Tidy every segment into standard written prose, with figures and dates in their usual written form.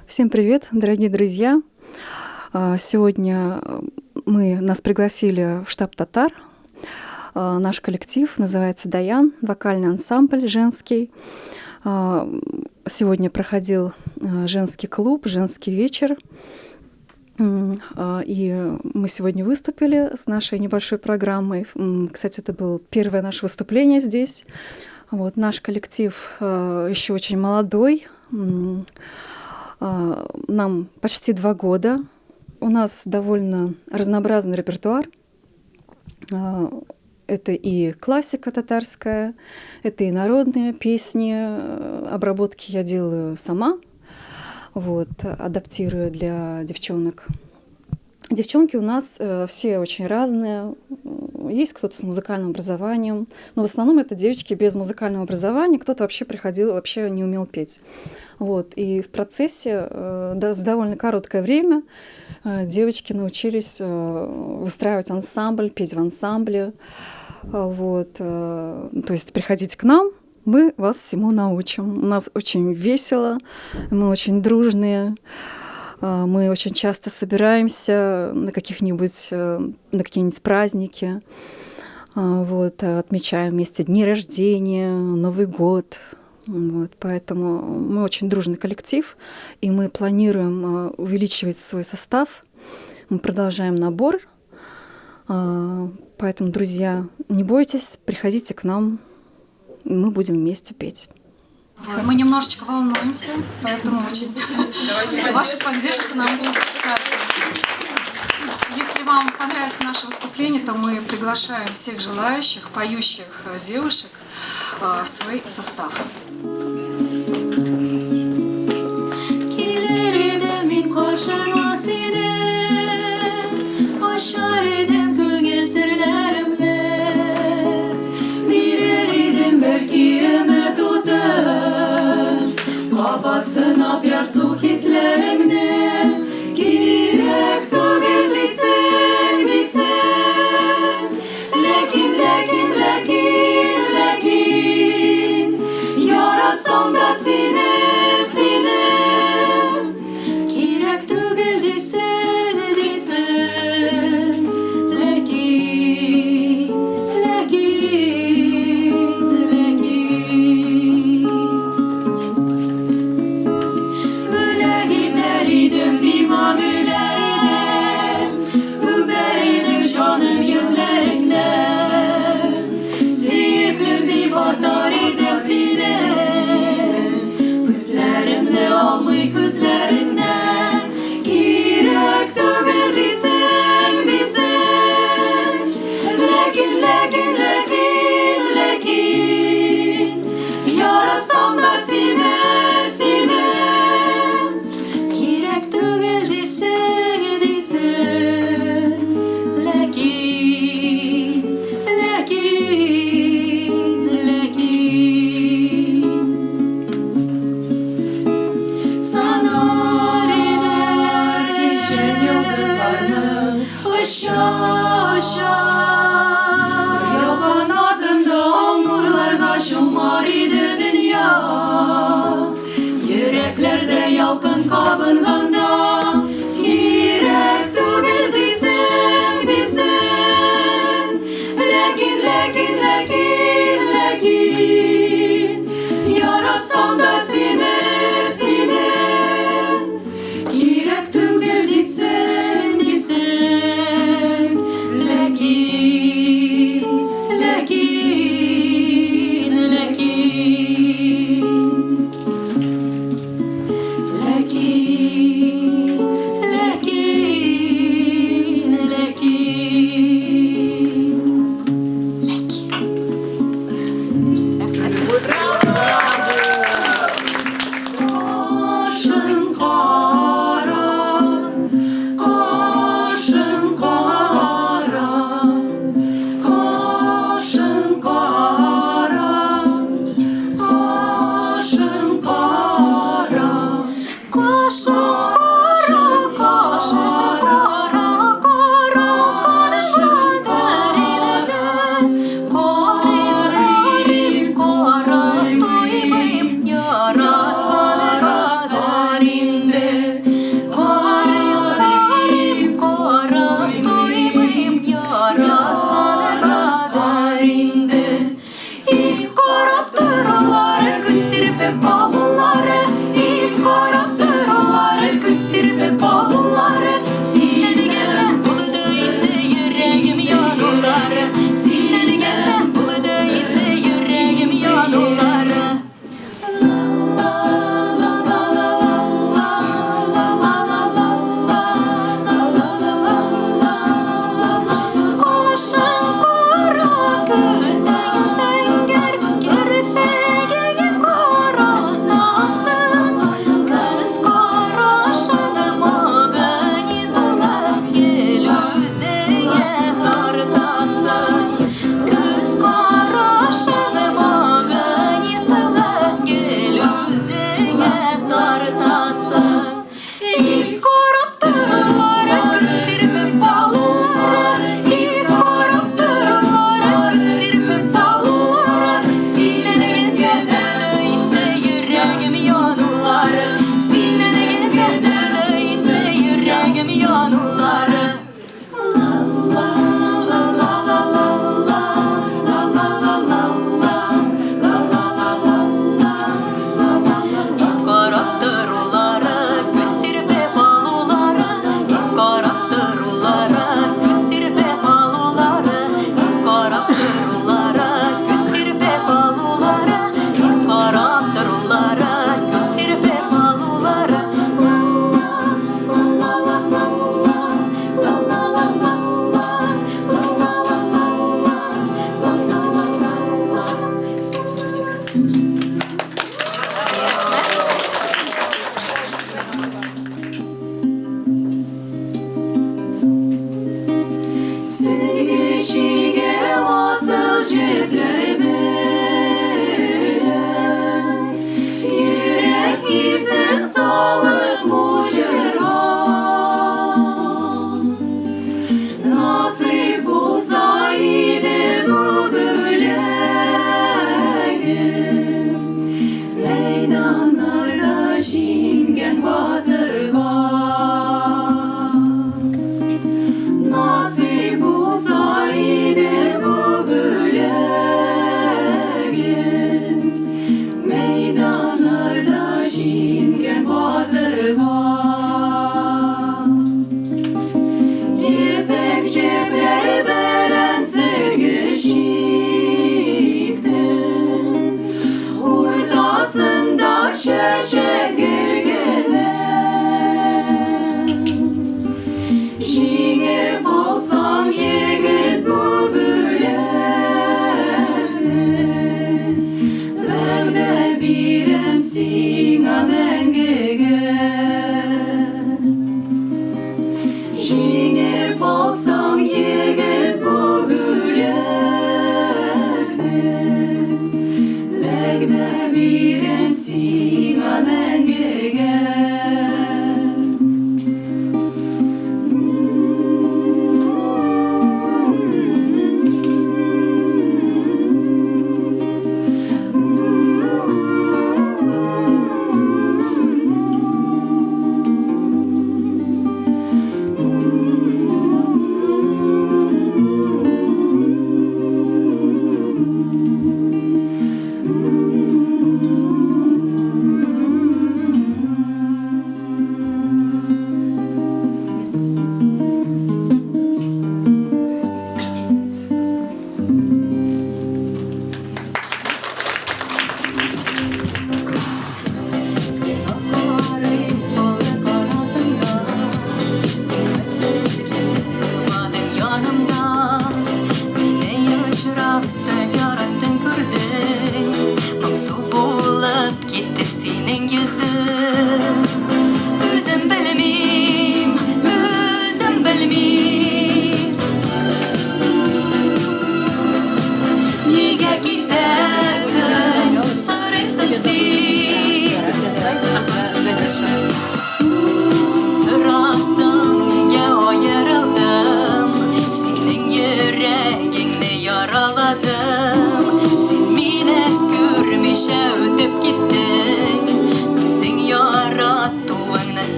Всем привет, дорогие друзья! Сегодня нас пригласили в штаб «Татар». Наш коллектив называется «Даян», вокальный ансамбль женский. Сегодня проходил женский клуб, женский вечер. И мы сегодня выступили с нашей небольшой программой. Кстати, это было первое наше выступление здесь. Наш коллектив еще очень молодой. Нам почти 2 года. У нас довольно разнообразный репертуар. Это и классика татарская, это и народные песни. Обработки я делаю сама, адаптирую для девчонок. Девчонки у нас все очень разные. Есть кто-то с музыкальным образованием, но в основном это девочки без музыкального образования. Кто-то вообще приходил, вообще не умел петь. И в процессе, за довольно короткое время, девочки научились выстраивать ансамбль, петь в ансамбле. То есть приходите к нам, мы вас всему научим. У нас очень весело, мы очень дружные. Мы очень часто собираемся на какие-нибудь праздники, отмечаем вместе дни рождения, Новый год. Поэтому мы очень дружный коллектив, и мы планируем увеличивать свой состав. Мы продолжаем набор. Поэтому, друзья, не бойтесь, приходите к нам, и мы будем вместе петь. Мы немножечко волнуемся, поэтому очень ваша поддержка нам будет кстати. Если вам понравится наше выступление, то мы приглашаем всех желающих, поющих девушек в свой состав. Kapatsın yapyarsu hislerimne Girek tugil disen Lekin Yaratsam da sine Girek tugil disen Lekin Yaratsam da sine Girek tugil disen Yaratkan kaderinde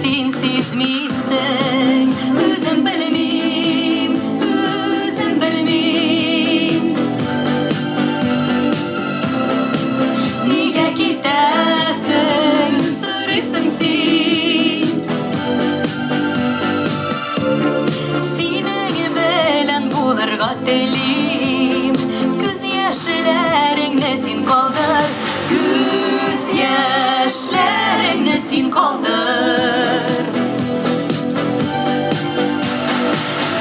sen sezmiysen Özüm bilmeyim, özüm bilmeyim Nega gidersen, soruyorsun sen Senin bilen bularga telim Göz yaşlarını sen kaldır Göz yaşlarını sen kaldır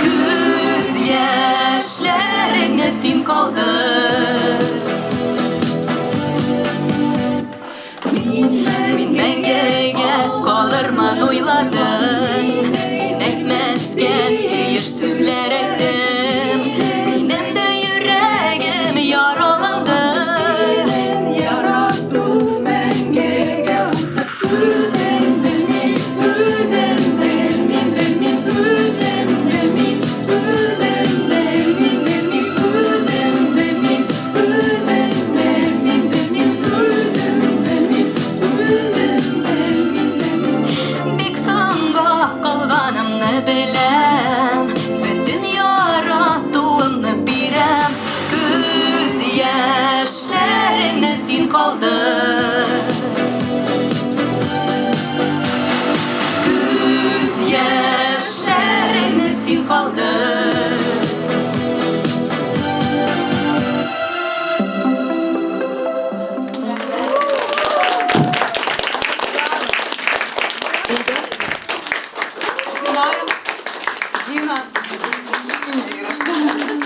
Göz yaşlarını sen kaldır Min mengege kalırman oyladın Min etmezken diyiş sözler ettim Benim de yüreğim yaralandı Yarattı mengege Üzüm benim, üzüm benim, benim üzüm benim Üzüm benim, benim üzüm benim Üzüm benim, benim üzüm benim Üzüm benim, benim Bek sanga kalganımны bilem Bütün yarattığımны birem Göz yaşlarını sen kaldır Göz yaşlarını sen kaldır Динара, Дина, Индира.